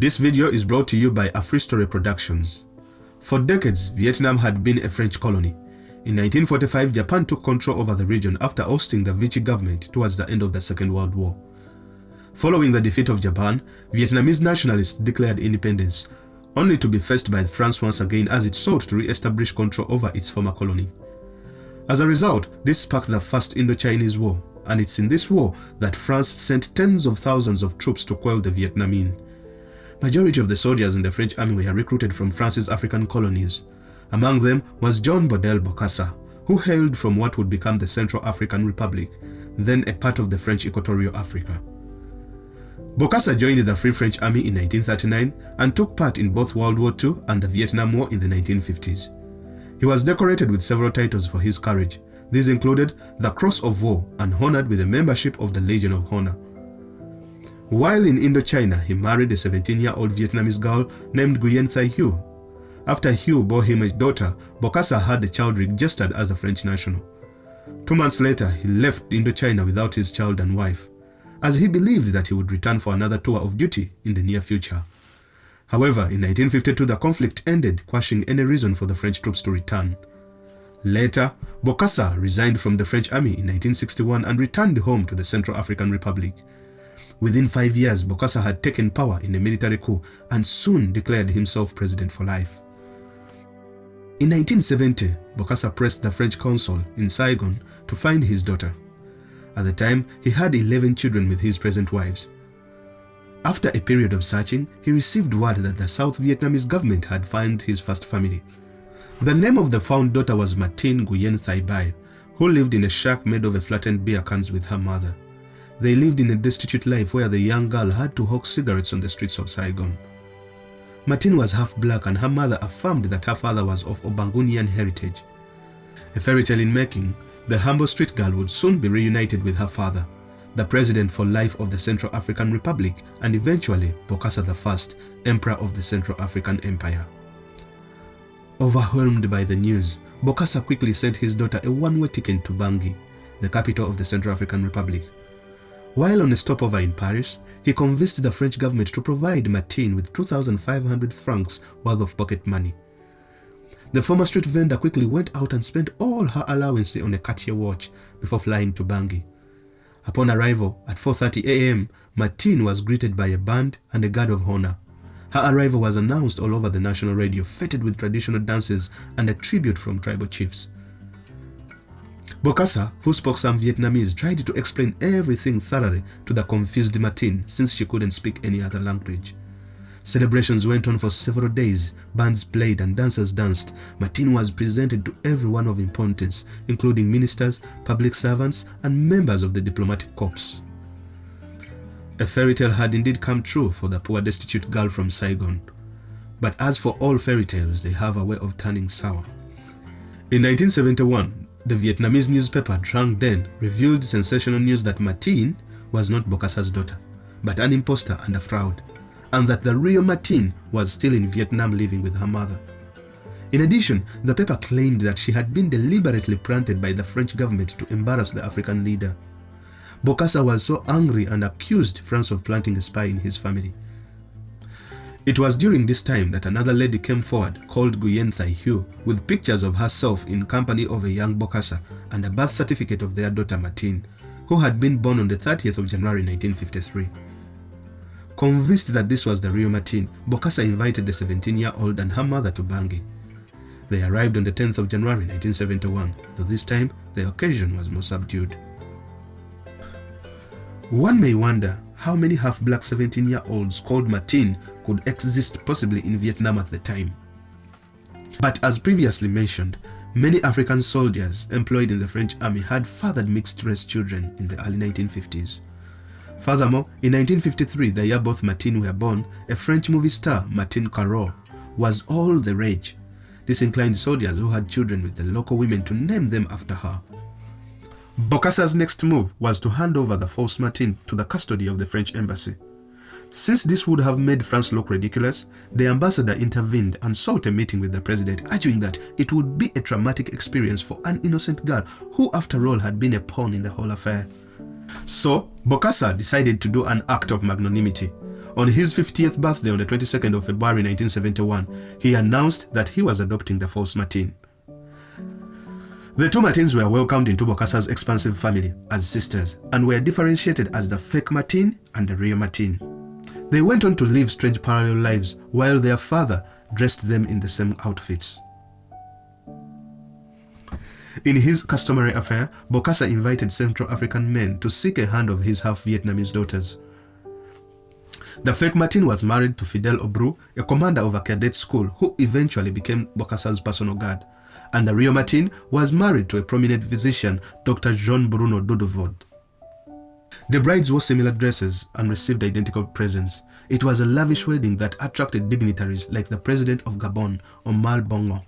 This video is brought to you by AFRISTORY Productions. For decades, Vietnam had been a French colony. In 1945, Japan took control over the region after ousting the Vichy government towards the end of the Second World War. Following the defeat of Japan, Vietnamese nationalists declared independence, only to be faced by France once again as it sought to re-establish control over its former colony. As a result, this sparked the First Indo-Chinese War, and it's in this war that France sent tens of thousands of troops to quell the Vietnamese. Majority of the soldiers in the French army were recruited from France's African colonies. Among them was Jean-Bedel Bokassa, who hailed from what would become the Central African Republic, then a part of the French Equatorial Africa. Bokassa joined the Free French Army in 1939 and took part in both World War II and the Vietnam War in the 1950s. He was decorated with several titles for his courage. These included the Cross of War and honored with a membership of the Legion of Honor. While in Indochina, he married a 17-year-old Vietnamese girl named Nguyen Thai Hue. After Hue bore him a daughter, Bokassa had the child registered as a French national. 2 months later, he left Indochina without his child and wife, as he believed that he would return for another tour of duty in the near future. However, in 1952, the conflict ended, quashing any reason for the French troops to return. Later, Bokassa resigned from the French army in 1961 and returned home to the Central African Republic. Within 5 years, Bokassa had taken power in a military coup and soon declared himself president for life. In 1970, Bokassa pressed the French consul in Saigon to find his daughter. At the time, he had 11 children with his present wives. After a period of searching, he received word that the South Vietnamese government had found his first family. The name of the found daughter was Martine Nguyen, who lived in a shack made of flattened beer cans with her mother. They lived in a destitute life where the young girl had to hawk cigarettes on the streets of Saigon. Martine was half black and her mother affirmed that her father was of Obangunian heritage. A fairy tale in making, the humble street girl would soon be reunited with her father, the president for life of the Central African Republic, and eventually Bokassa I, emperor of the Central African Empire. Overwhelmed by the news, Bokassa quickly sent his daughter a one-way ticket to Bangui, the capital of the Central African Republic. While on a stopover in Paris, he convinced the French government to provide Martine with 2,500 francs worth of pocket money. The former street vendor quickly went out and spent all her allowance on a Cartier watch before flying to Bangui. Upon arrival at 4:30 a.m., Martine was greeted by a band and a guard of honor. Her arrival was announced all over the national radio, feted with traditional dances and a tribute from tribal chiefs. Bokassa, who spoke some Vietnamese, tried to explain everything thoroughly to the confused Martine since she couldn't speak any other language. Celebrations went on for several days, bands played and dancers danced. Martine was presented to everyone of importance, including ministers, public servants, and members of the diplomatic corps. A fairy tale had indeed come true for the poor destitute girl from Saigon. But as for all fairy tales, they have a way of turning sour. In 1971, the Vietnamese newspaper Trang Den revealed sensational news that Martine was not Bokassa's daughter, but an imposter and a fraud, and that the real Martine was still in Vietnam living with her mother. In addition, the paper claimed that she had been deliberately planted by the French government to embarrass the African leader. Bokassa was so angry and accused France of planting a spy in his family. It was during this time that another lady came forward called Nguyen Thai Hue with pictures of herself in company of a young Bokassa and a birth certificate of their daughter Martine, who had been born on the 30th of January 1953. Convinced that this was the real Martine, Bokassa invited the 17-year-old and her mother to Bangui. They arrived on the 10th of January 1971, though this time the occasion was more subdued. One may wonder how many half-black 17-year-olds called Martine could exist possibly in Vietnam at the time. But as previously mentioned, many African soldiers employed in the French army had fathered mixed-race children in the early 1950s. Furthermore, in 1953, the year both Martine were born, a French movie star, Martine Carrot, was all the rage. This inclined soldiers who had children with the local women to name them after her. Bokassa's next move was to hand over the false Martine to the custody of the French embassy. Since this would have made France look ridiculous, the ambassador intervened and sought a meeting with the president, arguing that it would be a traumatic experience for an innocent girl who after all had been a pawn in the whole affair. So, Bokassa decided to do an act of magnanimity. On his 50th birthday on the 22nd of February 1971, he announced that he was adopting the false Martine. The two Martines were welcomed into Bokassa's expansive family as sisters and were differentiated as the fake Martine and the real Martine. They went on to live strange parallel lives while their father dressed them in the same outfits. In his customary affair, Bokassa invited Central African men to seek a hand of his half-Vietnamese daughters. The fake Martine was married to Fidel Obru, a commander of a cadet school who eventually became Bokassa's personal guard, and the real Martine was married to a prominent physician, Dr. Jean-Bedel Bokassa. The brides wore similar dresses and received identical presents. It was a lavish wedding that attracted dignitaries like the president of Gabon, Omar Bongo.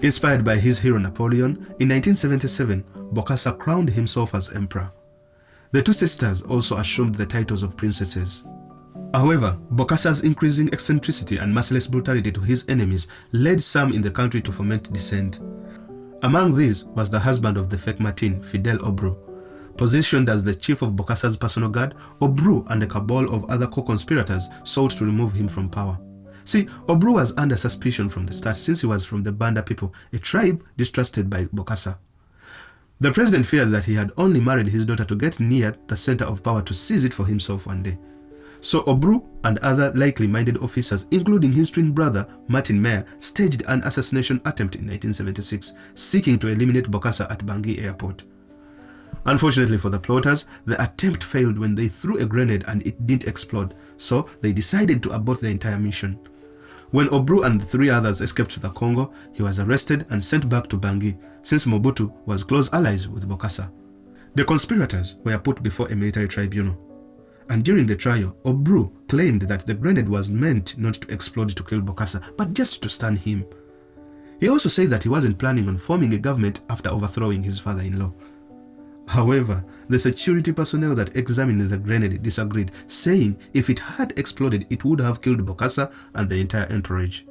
Inspired by his hero Napoleon, in 1977, Bokassa crowned himself as emperor. The two sisters also assumed the titles of princesses. However, Bokassa's increasing eccentricity and merciless brutality to his enemies led some in the country to foment dissent. Among these was the husband of the fake Martine, Fidel Obru. Positioned as the chief of Bokassa's personal guard, Obru and a cabal of other co-conspirators sought to remove him from power. See, Obru was under suspicion from the start since he was from the Banda people, a tribe distrusted by Bokassa. The president feared that he had only married his daughter to get near the center of power to seize it for himself one day. So Obru and other likely-minded officers, including his twin brother, Martine Nguyen, staged an assassination attempt in 1976, seeking to eliminate Bokassa at Bangui airport. Unfortunately for the plotters, the attempt failed when they threw a grenade and it didn't explode, so they decided to abort the entire mission. When Obru and the three others escaped to the Congo, he was arrested and sent back to Bangui, since Mobutu was close allies with Bokassa. The conspirators were put before a military tribunal. And during the trial, Obru claimed that the grenade was meant not to explode to kill Bokassa, but just to stun him. He also said that he wasn't planning on forming a government after overthrowing his father-in-law. However, the security personnel that examined the grenade disagreed, saying if it had exploded, it would have killed Bokassa and the entire entourage.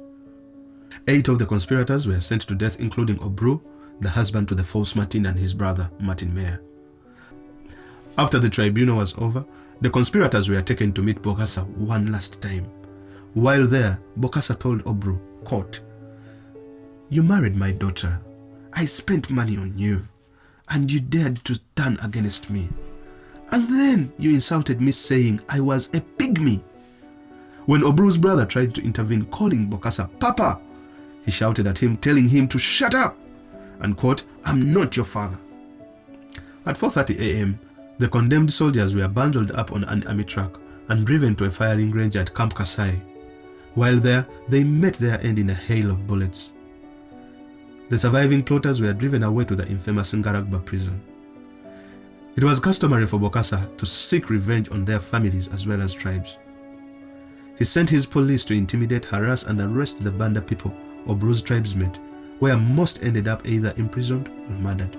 8 of the conspirators were sent to death, including Obru, the husband to the false Martine, and his brother, Martine Nguyen. After the tribunal was over, the conspirators were taken to meet Bokassa one last time. While there, Bokassa told Obru, quote, "You married my daughter. I spent money on you, and you dared to turn against me. And then you insulted me saying I was a pygmy." When Obru's brother tried to intervene, calling Bokassa Papa, he shouted at him, telling him to shut up and quote, "I'm not your father." At 4:30 a.m., the condemned soldiers were bundled up on an army truck and driven to a firing range at Camp Kasai. While there, they met their end in a hail of bullets. The surviving plotters were driven away to the infamous Ngaragba prison. It was customary for Bokassa to seek revenge on their families as well as tribes. He sent his police to intimidate, harass, and arrest the Banda people, Obru's tribesmen, where most ended up either imprisoned or murdered.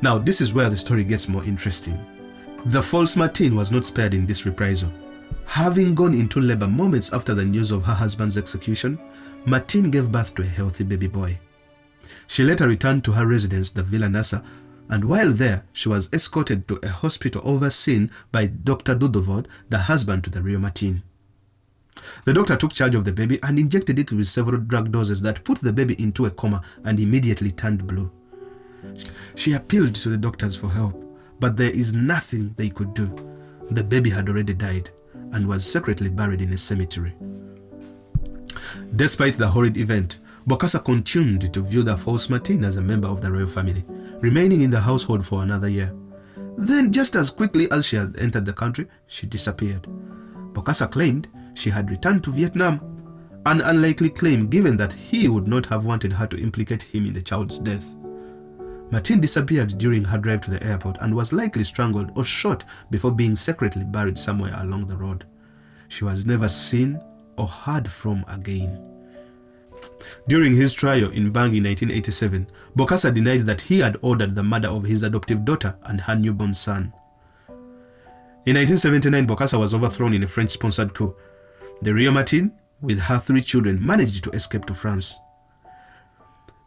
Now, this is where the story gets more interesting. The false Martine was not spared in this reprisal. Having gone into labor moments after the news of her husband's execution, Martine gave birth to a healthy baby boy. She later returned to her residence, the Villa Nassa, and while there, she was escorted to a hospital overseen by Dr. Dudovod, the husband to the real Martine. The doctor took charge of the baby and injected it with several drug doses that put the baby into a coma and immediately turned blue. She appealed to the doctors for help, but there is nothing they could do. The baby had already died and was secretly buried in a cemetery. Despite the horrid event, Bokassa continued to view the false Martine as a member of the royal family, remaining in the household for another year. Then, just as quickly as she had entered the country, she disappeared. Bokassa claimed she had returned to Vietnam, an unlikely claim given that he would not have wanted her to implicate him in the child's death. Martine disappeared during her drive to the airport and was likely strangled or shot before being secretly buried somewhere along the road. She was never seen or heard from again. During his trial in Bangui in 1987, Bokassa denied that he had ordered the murder of his adoptive daughter and her newborn son. In 1979, Bokassa was overthrown in a French-sponsored coup. The real Martine, with her 3 children, managed to escape to France.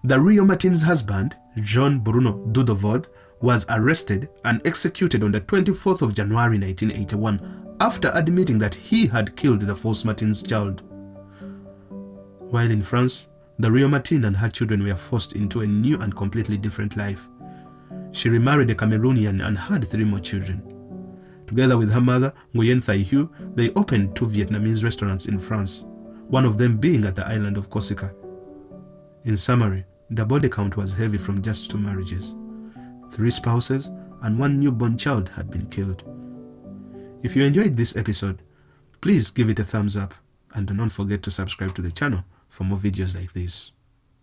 The real Martine's husband, Jean-Bedel Bokassa, was arrested and executed on the 24th of January 1981 after admitting that he had killed the false Martine's child. While in France, the real Martine and her children were forced into a new and completely different life. She remarried a Cameroonian and had 3 more children. Together with her mother, Nguyen, they opened 2 Vietnamese restaurants in France, one of them being at the island of Corsica. In summary, the body count was heavy from just 2 marriages. 3 spouses and 1 newborn child had been killed. If you enjoyed this episode, please give it a thumbs up and do not forget to subscribe to the channel for more videos like this.